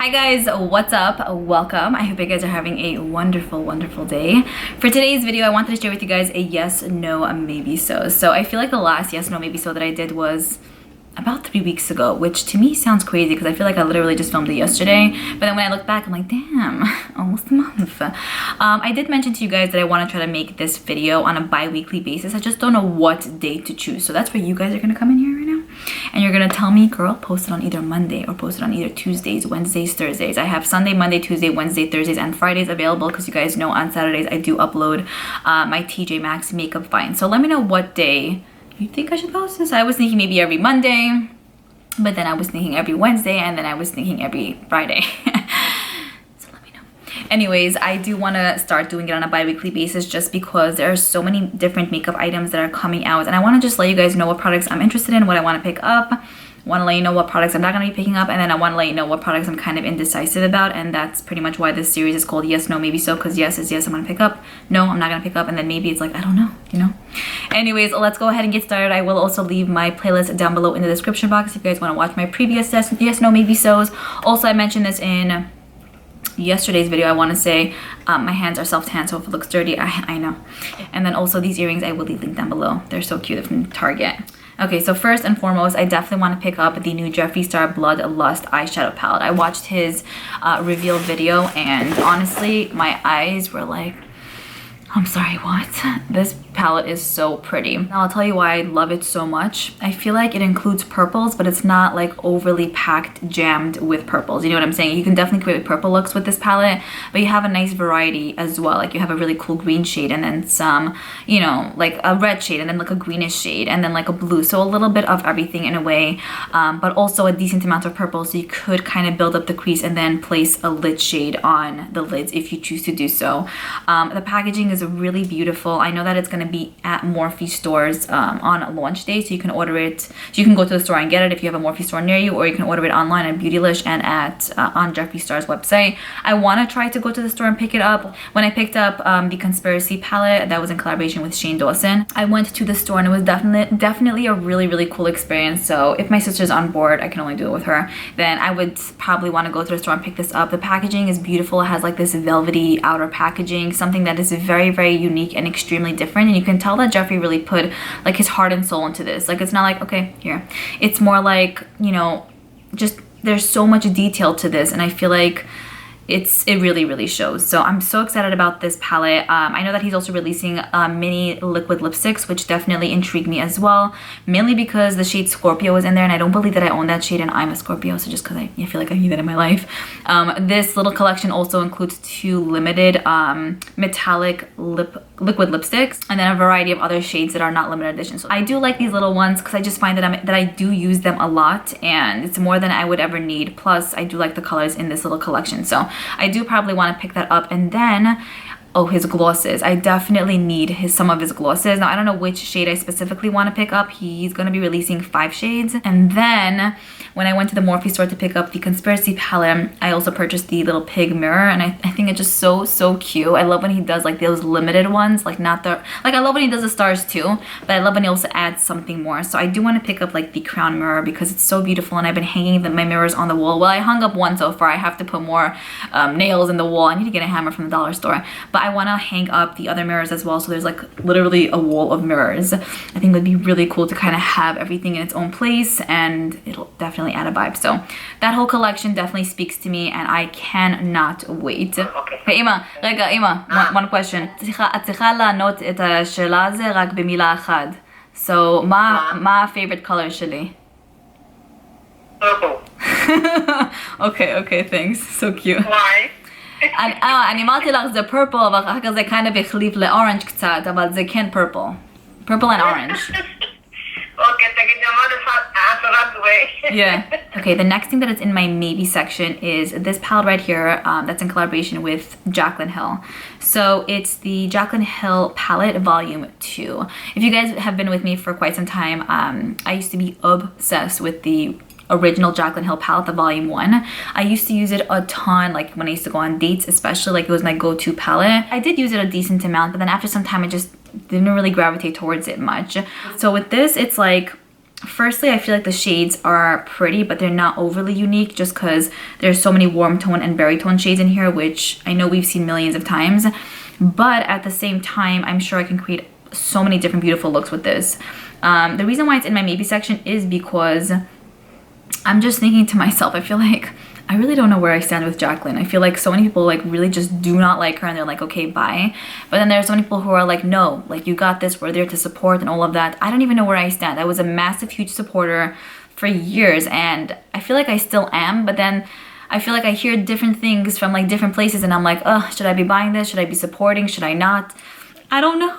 Hi guys, what's up? Welcome. I hope you guys are having a wonderful day. For today's video, I wanted to share with you guys a yes, no, maybe so. So I feel like the last yes, no, maybe so that I did was about 3 weeks ago, which to me sounds crazy because I feel like I literally just filmed it yesterday. But then when I look back, I'm like, damn, almost a month. I did mention to you guys that I want to try to make this video on a bi-weekly basis. I just don't know what day to choose. So that's where you guys are going to come in here right now. And you're going to tell me, girl, post it on either Monday or post it on either Tuesdays, Wednesdays, Thursdays. I have Sunday, Monday, Tuesday, Wednesday, Thursdays, and Fridays available because you guys know on Saturdays I do upload my TJ Maxx makeup find. So let me know what day you think I should post this. I was thinking maybe every Monday, but then I was thinking every Wednesday, and then I was thinking every Friday. So let me know. Anyways, I do want to start doing it on a bi-weekly basis just because there are so many different makeup items that are coming out, and I want to just let you guys know what products I'm interested in, what I want to pick up. I want to let you know what products I'm not going to be picking up, and then I want to let you know what products I'm kind of indecisive about, and that's pretty much why this series is called Yes, No, Maybe So, because yes is yes, I'm going to pick up, no, I'm not going to pick up, and then maybe it's like, I don't know, you know? Anyways, let's go ahead and get started. I will also leave my playlist down below in the description box if you guys want to watch my previous Yes, No, Maybe So's. Also, I mentioned this in yesterday's video. I want to say my hands are self-tanned, so if it looks dirty, I know. And then also these earrings, I will leave linked down below. They're so cute. They're from Target. Okay, so first and foremost, I definitely want to pick up the new Jeffree Star Bloodlust eyeshadow palette. I watched his reveal video, and honestly, my eyes were like, I'm sorry, what? This palette is so pretty. Now I'll tell you why I love it so much. I feel like it includes purples, but it's not like overly packed, jammed with purples. You know what I'm saying? You can definitely create purple looks with this palette, but you have a nice variety as well. Like you have a really cool green shade, and then some, you know, like a red shade, and then like a greenish shade, and then like a blue. So a little bit of everything in a way, but also a decent amount of purple, so you could kind of build up the crease and then place a lid shade on the lids if you choose to do so. The packaging is really beautiful. I know that it's going to be at Morphe stores on launch day, so you can order it. So you can go to the store and get it if you have a Morphe store near you, or you can order it online at Beautylish and at on Jeffree Star's website. I want to try to go to the store and pick it up. When I picked up the Conspiracy palette that was in collaboration with Shane Dawson, I went to the store and it was definitely a really cool experience. So if my sister's on board, I can only do it with her, then I would probably want to go to the store and pick this up. The packaging is beautiful. It has like this velvety outer packaging, something that is very unique and extremely different, and you can tell that Jeffree really put like his heart and soul into this. Like it's not like, okay, here. It's more like, you know, just there's so much detail to this, and I feel like it really shows. So I'm so excited about this palette. I know that he's also releasing mini liquid lipsticks, which definitely intrigued me as well, mainly because the shade Scorpio is in there, and I don't believe that I own that shade, and I'm a Scorpio, so just because I feel like I need that in my life. This little collection also includes 2 limited metallic liquid lipsticks, and then a variety of other shades that are not limited edition. So I do like these little ones because I just find that I do use them a lot, and it's more than I would ever need. Plus I do like the colors in this little collection, so I do probably want to pick that up. And then, oh, his glosses. I definitely need some of his glosses. Now, I don't know which shade I specifically want to pick up. He's going to be releasing 5 shades. And then when I went to the Morphe store to pick up the Conspiracy palette, I also purchased the little pig mirror, and I think it's just so cute. I love when he does like those limited ones, like not the, like I love when he does the stars too, but I love when he also adds something more. So I do want to pick up like the crown mirror because it's so beautiful, and I've been hanging my mirrors on the wall. Well, I hung up one so far. I have to put more nails in the wall. I need to get a hammer from the dollar store, but I want to hang up the other mirrors as well, so there's like literally a wall of mirrors. I think it would be really cool to kind of have everything in its own place, and it'll definitely add a vibe. So that whole collection definitely speaks to me, and I cannot wait. Okay. Hey, Ima, רגע, Ima, one question. את צריכה לענות את השאלה הזה רק במילה אחת. So, מה favorite color שלי? Purple. Okay, thanks. So cute. Why? אני אמרתי לך זה purple, אבל אחר כך זה kind of החליף לאורנג' קצת, אבל זה כן purple and orange. Okay, תגיד the other way. Yeah. Okay, the next thing that is in my maybe section is this palette right here that's in collaboration with Jaclyn Hill. So it's the Jaclyn Hill palette volume 2. If you guys have been with me for quite some time, I used to be obsessed with the original Jaclyn Hill palette, the volume 1. I used to use it a ton, like when I used to go on dates, especially, like it was my go-to palette. I did use it a decent amount, but then after some time I just didn't really gravitate towards it much. So with this, it's like Firstly, I feel like the shades are pretty, but they're not overly unique just because there's so many warm tone and berry tone shades in here, which I know we've seen millions of times. But at the same time, I'm sure I can create so many different beautiful looks with this. The reason why it's in my maybe section is because I'm just thinking to myself, I feel like I really don't know where I stand with Jaclyn. I feel like so many people like really just do not like her and they're like, okay, bye. But then there's so many people who are like, no, like you got this, we're there to support and all of that. I don't even know where I stand. I was a massive, huge supporter for years and I feel like I still am, but then I feel like I hear different things from like different places and I'm like, oh, should I be buying this? Should I be supporting? Should I not? I don't know.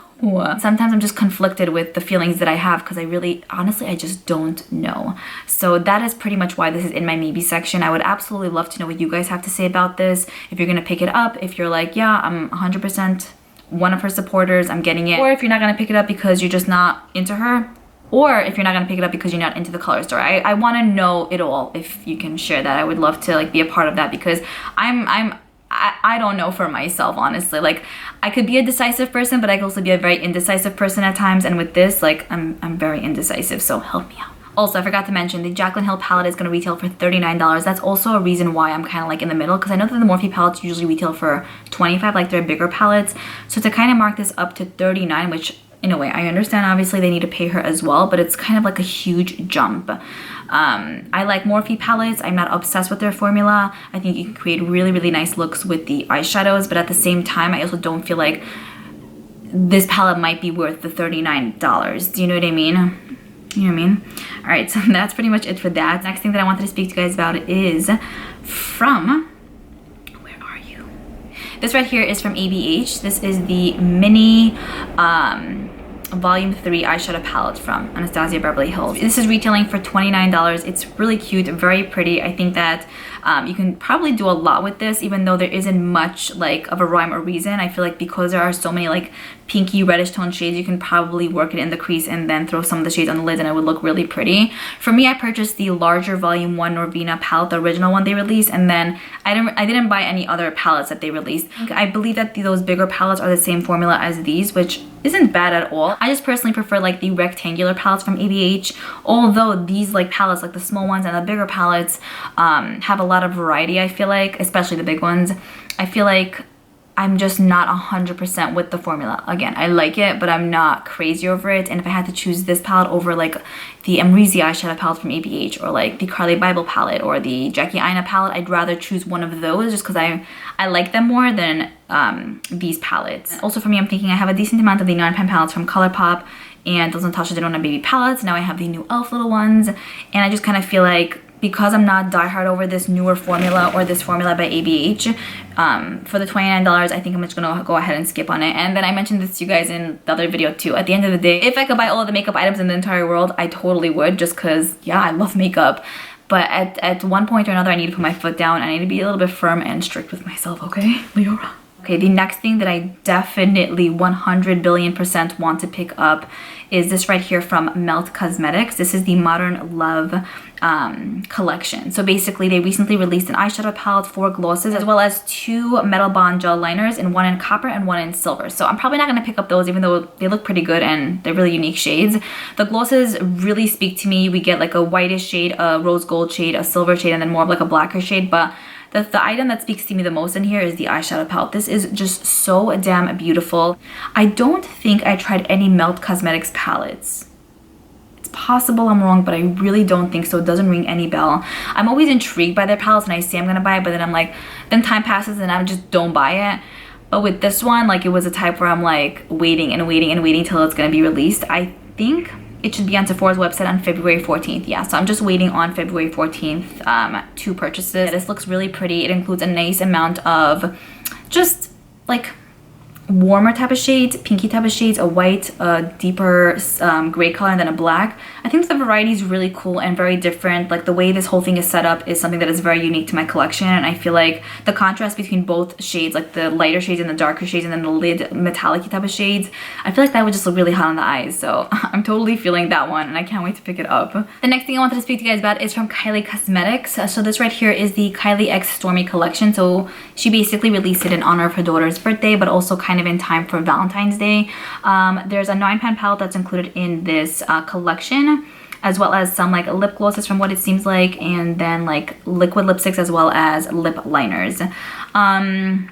Sometimes I'm just conflicted with the feelings that I have because I really, honestly, I just don't know. So that is pretty much why this is in my maybe section. I would absolutely love to know what you guys have to say about this. If you're going to pick it up, if you're like, yeah, I'm 100% one of her supporters, I'm getting it. Or if you're not going to pick it up because you're just not into her. Or if you're not going to pick it up because you're not into the color story. I want to know it all if you can share that. I would love to like be a part of that because I don't know for myself, honestly. Like, I could be a decisive person, but I could also be a very indecisive person at times. And with this, like, I'm very indecisive, so help me out. Also, I forgot to mention, the Jaclyn Hill palette is going to retail for $39. That's also a reason why I'm kind of like in the middle, because I know that the Morphe palettes usually retail for $25, like they're bigger palettes. So to kind of mark this up to $39, which in a way, I understand obviously they need to pay her as well, but it's kind of like a huge jump. I like Morphe palettes. I'm not obsessed with their formula. I think you can create really, really nice looks with the eyeshadows, but at the same time, I also don't feel like this palette might be worth the $39. Do you know what I mean? You know what I mean? All right, so that's pretty much it for that. Next thing that I wanted to speak to you guys about is from... This right here is from ABH. This is the mini volume 3 eyeshadow palette from Anastasia Beverly Hills. This is retailing for $29. It's really cute, very pretty. I think that you can probably do a lot with this, even though there isn't much like of a rhyme or reason. I feel like because there are so many like pinky reddish tone shades, you can probably work it in the crease and then throw some of the shades on the lids and it would look really pretty. For me, I purchased the larger volume 1 Norvina palette, the original one they released, and then I didn't buy any other palettes that they released. I believe that those bigger palettes are the same formula as these, which isn't bad at all. I just personally prefer like the rectangular palettes from ABH, although these like palettes, like the small ones and the bigger palettes, have a lot of variety. I feel like, especially the big ones, I feel like I'm just not 100% with the formula. Again, I like it, but I'm not crazy over it. And if I had to choose this palette over like the Amrezy eyeshadow palette from ABH, or like the Carly Bible palette, or the Jackie Aina palette, I'd rather choose one of those just because I like them more than these palettes. Also for me, I'm thinking I have a decent amount of the 9-pan palettes from ColourPop and those Natasha Denona baby palettes. Now I have the new e.l.f. little ones, and I just kind of feel like because I'm not diehard over this newer formula or this formula by ABH, for the $29, I think I'm just gonna go ahead and skip on it. And then I mentioned this to you guys in the other video too. At the end of the day, if I could buy all of the makeup items in the entire world, I totally would, just because, yeah, I love makeup. But at one point or another, I need to put my foot down. I need to be a little bit firm and strict with myself, okay, Liora? Okay, the next thing that I definitely 100 billion% want to pick up is this right here from Melt Cosmetics. This is the Modern Love collection. So basically, they recently released an eyeshadow palette, 4 glosses, as well as 2 Metal Bond gel liners, and one in copper and one in silver. So I'm probably not going to pick up those, even though they look pretty good and they're really unique shades. The glosses really speak to me. We get like a whitish shade, a rose gold shade, a silver shade, and then more of like a blacker shade. But the item that speaks to me the most in here is the eyeshadow palette. This is just so damn beautiful. I don't think I tried any Melt Cosmetics palettes. It's possible I'm wrong, but I really don't think so. It doesn't ring any bell. I'm always intrigued by their palettes and I say I'm gonna buy it, but then I'm like, then time passes and I just don't buy it. But with this one, like, it was a type where I'm like waiting and waiting and waiting till it's gonna be released. I think it should be on Sephora's website on February 14th. Yeah, so I'm just waiting on February 14th to purchase this. This looks really pretty. It includes a nice amount of just like warmer type of shades, pinky type of shades, a white, a deeper gray color, and then a black. I think the variety is really cool and very different. Like, the way this whole thing is set up is something that is very unique to my collection, and I feel like the contrast between both shades, like the lighter shades and the darker shades, and then the lid metallic type of shades, I feel like that would just look really hot on the eyes. So I'm totally feeling that one, and I can't wait to pick it up. The next thing I wanted to speak to you guys about is from Kylie Cosmetics. So this right here is the Kylie X Stormi collection. So she basically released it in honor of her daughter's birthday, but also kind of in time for Valentine's Day. There's a 9-pan palette that's included in this collection. as well as some like lip glosses from what it seems like, and then like liquid lipsticks as well as lip liners. I'm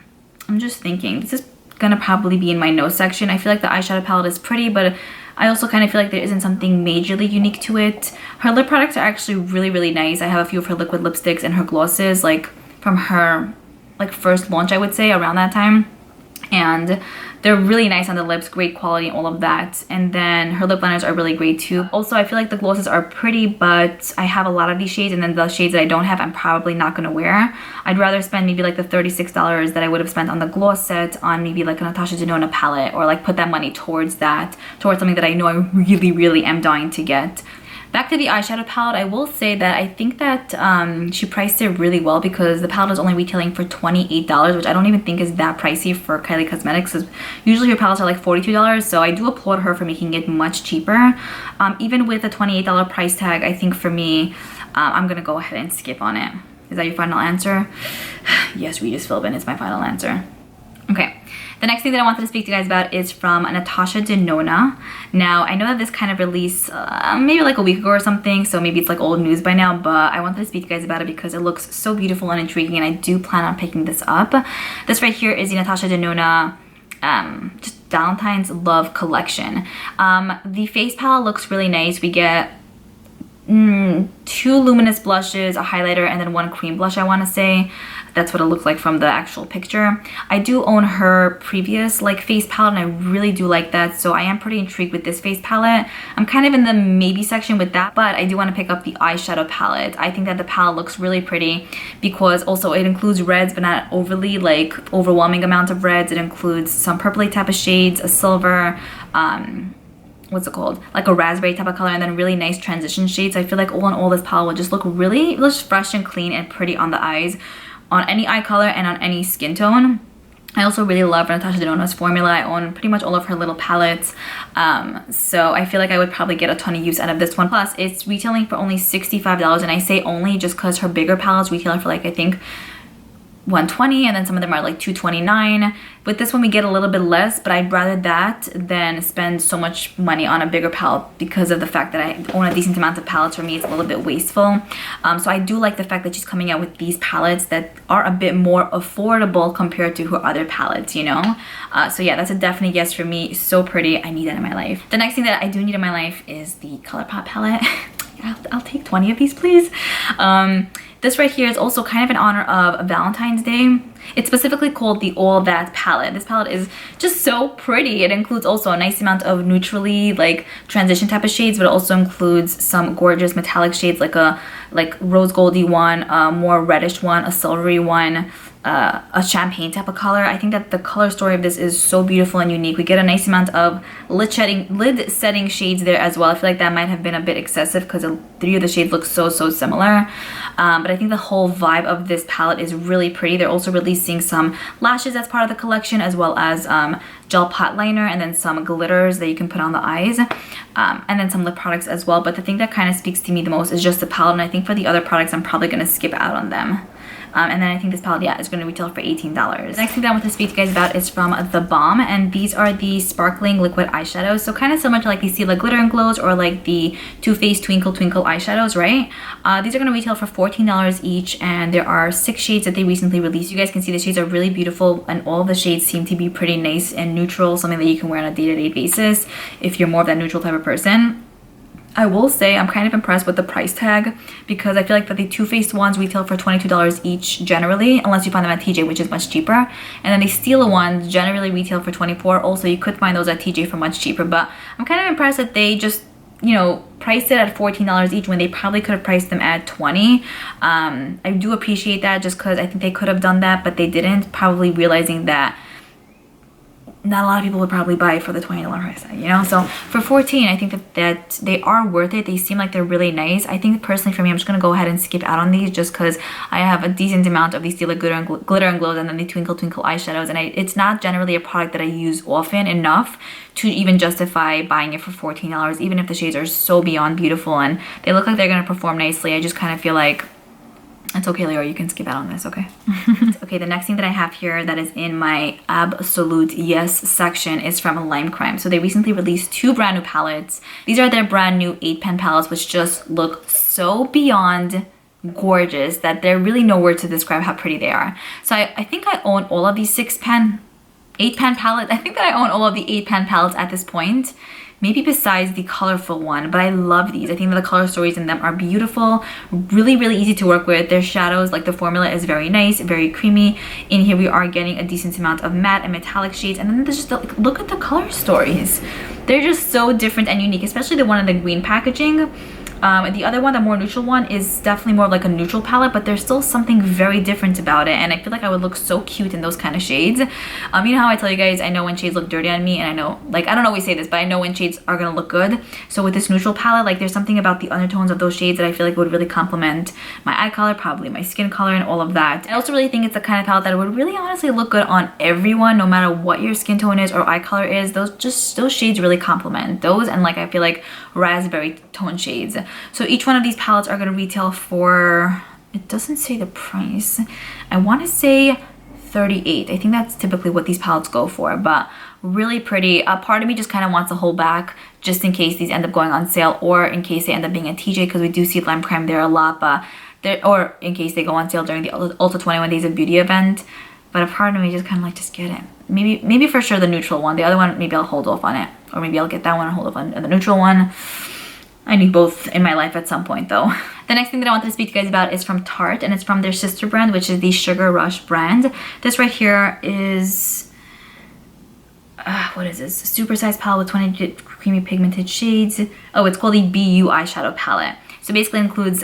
just thinking, this is gonna probably be in my nose section. I feel like the eyeshadow palette is pretty, but I also kind of feel like there isn't something majorly unique to it. Her lip products are actually really, really nice. I have a few of her liquid lipsticks and her glosses, like from her like first launch, I would say, around that time. And they're really nice on the lips, great quality, all of that. And then her lip liners are really great too. Also, I feel like the glosses are pretty, but I have a lot of these shades, and then the shades that I don't have, I'm probably not gonna wear. I'd rather spend maybe like the $36 that I would have spent on the gloss set on maybe like a Natasha Denona palette, or like put that money towards that, towards something that I know I really, really am dying to get. Back to the eyeshadow palette, I will say that I think that she priced it really well, because the palette is only retailing for $28, which I don't even think is that pricey for Kylie Cosmetics, because usually her palettes are like $42, so I do applaud her for making it much cheaper. Even with a $28 price tag, I think for me, I'm gonna go ahead and skip on it. Is that your final answer? Yes, Regis Philbin is my final answer. Okay. The next thing that I wanted to speak to you guys about is from Natasha Denona. Now, I know that this kind of released maybe like a week ago or something, so maybe it's like old news by now, but I wanted to speak to you guys about it because it looks so beautiful and intriguing, and I do plan on picking this up. This right here is the Natasha Denona just Valentine's Love collection. The face palette looks really nice. We get 2 luminous blushes, a highlighter, and then 1 cream blush, I want to say. That's what it looks like from the actual picture. I do own her previous like face palette, and I really do like that, so I am pretty intrigued with this face palette. I'm kind of in the maybe section with that, but I do want to pick up the eyeshadow palette. I think that the palette looks really pretty, because also it includes reds, but not overly like overwhelming amounts of reds. It includes some purpley type of shades, a silver, what's it called, like a raspberry type of color, and then really nice transition shades. I feel like all in all, this palette will just look really fresh and clean and pretty on the eyes, on any eye color and on any skin tone. I also really love Natasha Denona's formula. I own pretty much all of her little palettes, so I feel like I would probably get a ton of use out of this one. Plus, it's retailing for only $65, and I say only just because her bigger palettes retailing for like, I think, $120, and then some of them are like $229. With this one we get a little bit less, but I'd rather that than spend so much money on a bigger palette, because of the fact that I own a decent amount of palettes. For me, it's a little bit wasteful. So I do like the fact that she's coming out with these palettes that are a bit more affordable compared to her other palettes, you know? So yeah, that's a definite yes for me. So pretty. I need that in my life. The next thing that I do need in my life is the ColourPop palette. I'll take 20 of these, please. This right here is also kind of in honor of Valentine's Day. It's specifically called the All That palette. This palette is just so pretty. It includes also a nice amount of neutrally like transition type of shades, but it also includes some gorgeous metallic shades, like a rose goldy one, a more reddish one, a silvery one, a champagne type of color. I think that the color story of this is so beautiful and unique. We get a nice amount of lid setting shades there as well. I feel like that might have been a bit excessive because 3 of the shades look so similar. But I think the whole vibe of this palette is really pretty. They're also releasing some lashes as part of the collection, as well as gel pot liner, and then some glitters that you can put on the eyes, and then some lip products as well. But the thing that kind of speaks to me the most is just the palette, and I think for the other products I'm probably going to skip out on them. And then I think this palette, yeah, is going to retail for $18. The next thing that I want to speak to you guys about is from the Balm, and these are the sparkling liquid eyeshadows. So kind of similar to like the Stila Glitter and Glows, or like the Too Faced Twinkle Twinkle eyeshadows, right? These are going to retail for $14 each, and there are 6 shades that they recently released. You guys can see the shades are really beautiful, and all the shades seem to be pretty nice and neutral, something that you can wear on a day-to-day basis if you're more of that neutral type of person. I will say I'm kind of impressed with the price tag, because I feel like that the Too Faced ones retail for $22 each generally, unless you find them at TJ, which is much cheaper. And then the Stila ones generally retail for $24. Also, you could find those at TJ for much cheaper, but I'm kind of impressed that they just, you know, priced it at $14 each when they probably could have priced them at $20. I do appreciate that, just because I think they could have done that, but they didn't, probably realizing that not a lot of people would probably buy it for the $20 price tag, you know? So for $14, I think that they are worth it. They seem like they're really nice. I think personally for me, I'm just gonna go ahead and skip out on these, just because I have a decent amount of these Stila Glitter and Glows, and then the Twinkle Twinkle eyeshadows, and it's not generally a product that I use often enough to even justify buying it for $14, even if the shades are so beyond beautiful and they look like they're gonna perform nicely. I just kind of feel like It's okay, Liora, you can skip out on this, okay? Okay, the next thing that I have here that is in my absolute yes section is from Lime Crime. So they recently released 2 brand new palettes. These are their brand new 8-pan palettes, which just look so beyond gorgeous that there really no word to describe how pretty they are. So I think I own all of these 8-pan palettes. I think that I own all of the 8-pan palettes at this point. Maybe besides the colorful one, but I love these. I think that the color stories in them are beautiful, really, really easy to work with. Their shadows, like the formula is very nice, very creamy. In here we are getting a decent amount of matte and metallic shades, and then there's just like, look at the color stories. They're just so different and unique, especially the one in the green packaging. The other one, the more neutral one, is definitely more of like a neutral palette, but there's still something very different about it, and I feel like I would look so cute in those kind of shades. You know how I tell you guys, I know when shades look dirty on me, and I know, like, I don't always say this, but I know when shades are gonna look good. So with this neutral palette, like, there's something about the undertones of those shades that I feel like would really complement my eye color, probably my skin color, and all of that. I also really think it's the kind of palette that would really honestly look good on everyone, no matter what your skin tone is or eye color is. Those shades really complement those, and like I feel like raspberry tone shades. So each one of these palettes are going to retail for, it doesn't say the price, I want to say $38. I think that's typically what these palettes go for, but really pretty. A part of me just kind of wants to hold back just in case these end up going on sale, or in case they end up being a TJ, because we do see Lime Crime there a lot, but or in case they go on sale during the Ulta 21 Days of Beauty event. But a part of me just kind of like, just get it. Maybe for sure the neutral one. The other one, maybe I'll hold off on it, or maybe I'll get that one and hold off on the neutral one. I need both in my life at some point though. The next thing that I wanted to speak to you guys about is from Tarte, and it's from their sister brand, which is the Sugar Rush brand. This right here is, what is this? Super size palette with 20 creamy pigmented shades. Oh, it's called the BU eyeshadow palette. So basically includes,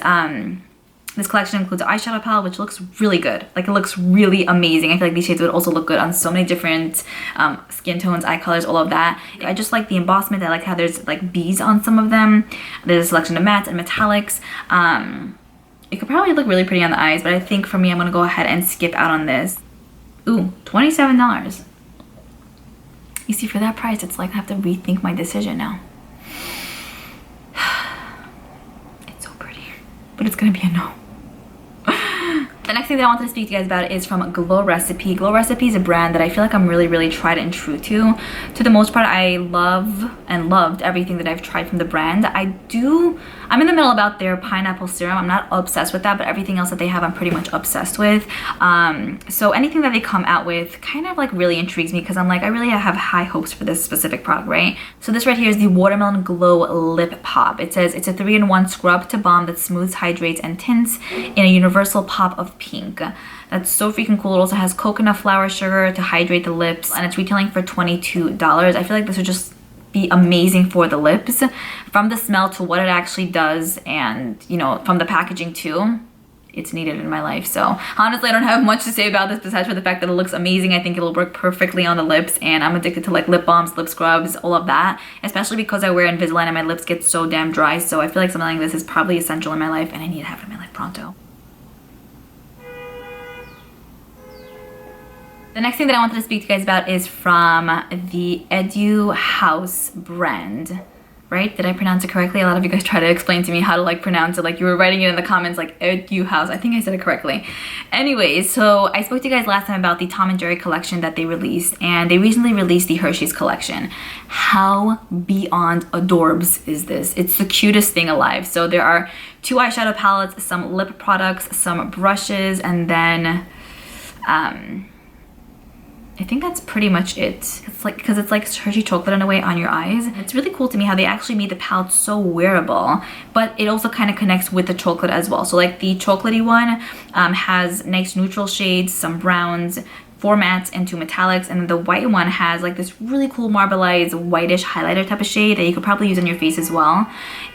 this collection includes an eyeshadow palette, which looks really good. Like, it looks really amazing. I feel like these shades would also look good on so many different skin tones, eye colors, all of that. I just like the embossment. I like how there's like bees on some of them. There's a selection of mattes and metallics. It could probably look really pretty on the eyes, but I think for me, I'm gonna go ahead and skip out on this. Ooh, $27. You see, for that price, it's like I have to rethink my decision now. It's so pretty, but it's gonna be a no. The next thing that I wanted to speak to you guys about is from Glow Recipe. Glow Recipe is a brand that I feel like I'm really, really tried and true to. To the most part, I love and loved everything that I've tried from the brand. I'm in the middle about their pineapple serum. I'm not obsessed with that, but everything else that they have, I'm pretty much obsessed with. So anything that they come out with kind of like really intrigues me, because I'm like, I really have high hopes for this specific product, right? So this right here is the Watermelon Glow Lip Pop. It says it's a 3-in-1 scrub to balm that smooths, hydrates, and tints in a universal pop of pink. That's so freaking cool. It also has coconut flower sugar to hydrate the lips, and it's retailing for $22. I feel like this would just be amazing for the lips, from the smell to what it actually does, and you know, from the packaging too. It's needed in my life. So honestly, I don't have much to say about this besides for the fact that it looks amazing. I think it'll work perfectly on the lips, and I'm addicted to like lip balms, lip scrubs, all of that, especially because I wear Invisalign and my lips get so damn dry. So I feel like something like this is probably essential in my life, and I need to have it in my life pronto. The next thing that I wanted to speak to you guys about is from the Etude House brand, right? Did I pronounce it correctly? A lot of you guys try to explain to me how to like pronounce it. Like, you were writing it in the comments like Etude House. I think I said it correctly. Anyways, so I spoke to you guys last time about the Tom and Jerry collection that they released, and they recently released the Hershey's collection. How beyond adorbs is this? It's the cutest thing alive. So there are 2 eyeshadow palettes, some lip products, some brushes, and then I think that's pretty much it. It's like, because it's like Hershey chocolate in a way on your eyes. It's really cool to me how they actually made the palette so wearable, but it also kind of connects with the chocolate as well. So like the chocolatey one has nice neutral shades, some browns, 4 mattes and 2 metallics, and the white one has like this really cool marbleized whitish highlighter type of shade that you could probably use on your face as well,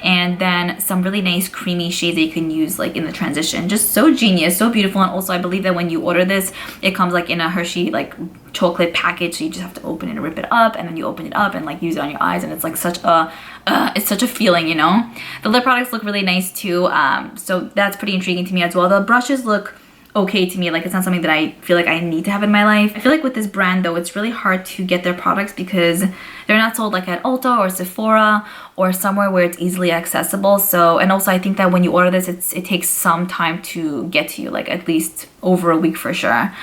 and then some really nice creamy shades that you can use like in the transition. Just so genius, so beautiful. And also I believe that when you order this, it comes like in a Hershey like chocolate package, so you just have to open it and rip it up, and then you open it up and like use it on your eyes, and it's like such a it's such a feeling, you know. The lip products look really nice too, so that's pretty intriguing to me as well. The brushes look okay to me. Like, it's not something that I feel like I need to have in my life. I feel like with this brand though, it's really hard to get their products because they're not sold like at Ulta or Sephora or somewhere where it's easily accessible. So, and also I think that when you order this, it takes some time to get to you, like at least over a week for sure,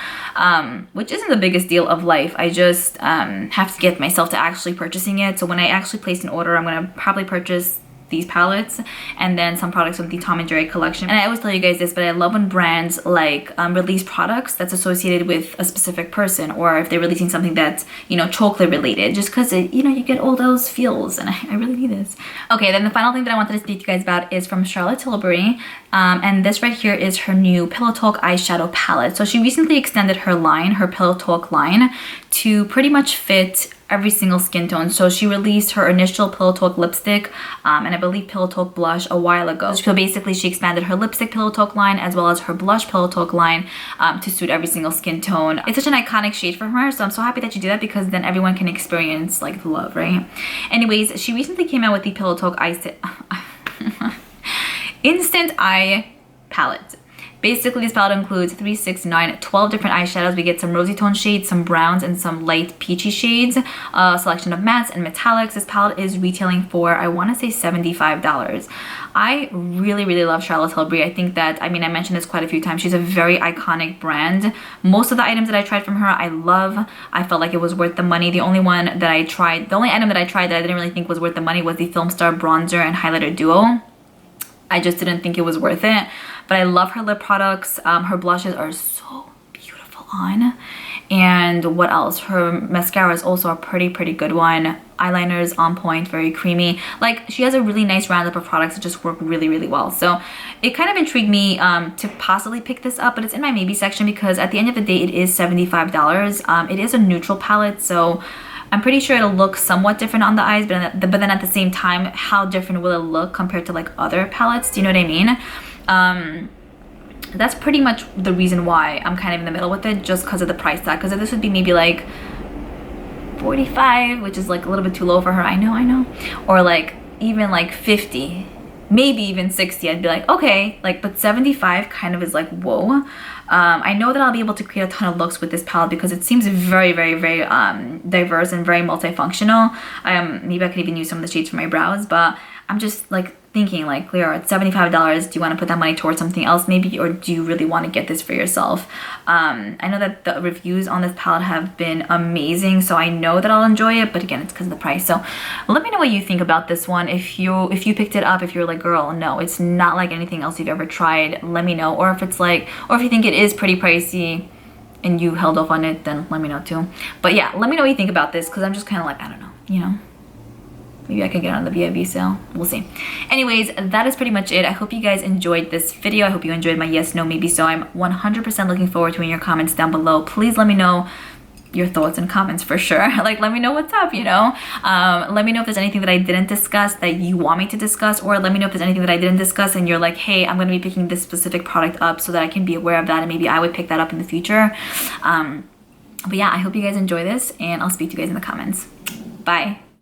which isn't the biggest deal of life. I just have to get myself to actually purchasing it. So when I actually place an order, I'm gonna probably purchase these palettes and then some products from the Tom and Jerry collection. And I always tell you guys this, but I love when brands like release products that's associated with a specific person, or if they're releasing something that's, you know, chocolate related, just because you know, you get all those feels, and I really need this. Okay, then the final thing that I wanted to speak to you guys about is from Charlotte Tilbury, and this right here is her new Pillow Talk eyeshadow palette. So she recently extended her line, her Pillow Talk line, to pretty much fit every single skin tone. So she released her initial Pillow Talk lipstick and I believe Pillow Talk blush a while ago. So basically she expanded her lipstick Pillow Talk line as well as her blush Pillow Talk line to suit every single skin tone. It's such an iconic shade from her, so I'm so happy that you did that because then everyone can experience like the love, right? Anyways, she recently came out with the Pillow Talk Instant Eye Palette. Basically, this palette includes 3, 6, 9, 12 different eyeshadows. We get some rosy tone shades, some browns, and some light peachy shades. A selection of mattes and metallics. This palette is retailing for, I want to say, $75. I really, really love Charlotte Tilbury. I think that, I mean, I mentioned this quite a few times. She's a very iconic brand. Most of the items that I tried from her, I love. I felt like it was worth the money. The only item that I tried that I didn't really think was worth the money was the Film Star Bronzer and Highlighter Duo. I just didn't think it was worth it. But I love her lip products. Her blushes are so beautiful on. And what else? Her mascara is also a pretty good one. Eyeliner is on point, very creamy. Like, she has a really nice roundup of products that just work really well. So it kind of intrigued me to possibly pick this up, but it's in my maybe section because at the end of the day, it is $75. It is a neutral palette, so I'm pretty sure it'll look somewhat different on the eyes, but then at the same time, how different will it look compared to like other palettes? Do you know what I mean? That's pretty much the reason why I'm kind of in the middle with it, just because of the price tag. Because if this would be maybe like 45, which is like a little bit too low for her, I know, or like even like 50, maybe even 60, I'd be like, okay, like, but 75 kind of is like, whoa. I know that I'll be able to create a ton of looks with this palette because it seems very diverse and very multifunctional. Maybe I could even use some of the shades for my brows, but I'm just like thinking like, Liora, it's $75. Do you want to put that money towards something else maybe, or do you really want to get this for yourself? I know that the reviews on this palette have been amazing, so I know that I'll enjoy it, but again, it's because of the price. So let me know what you think about this one. If you picked it up, if you're like, girl, no, it's not like anything else you've ever tried, let me know. Or if it's like, or if you think it is pretty pricey and you held off on it, then let me know too. But yeah, let me know what you think about this, because I'm just kind of like, I don't know, you know. Maybe I can get on the VIB sale. We'll see. Anyways, that is pretty much it. I hope you guys enjoyed this video. I hope you enjoyed my yes, no, maybe so. I'm 100% looking forward to hearing your comments down below. Please let me know your thoughts and comments for sure. Like, let me know what's up, you know? Let me know if there's anything that I didn't discuss that you want me to discuss, or let me know if there's anything that I didn't discuss and you're like, hey, I'm gonna be picking this specific product up so that I can be aware of that and maybe I would pick that up in the future. But yeah, I hope you guys enjoy this and I'll speak to you guys in the comments. Bye.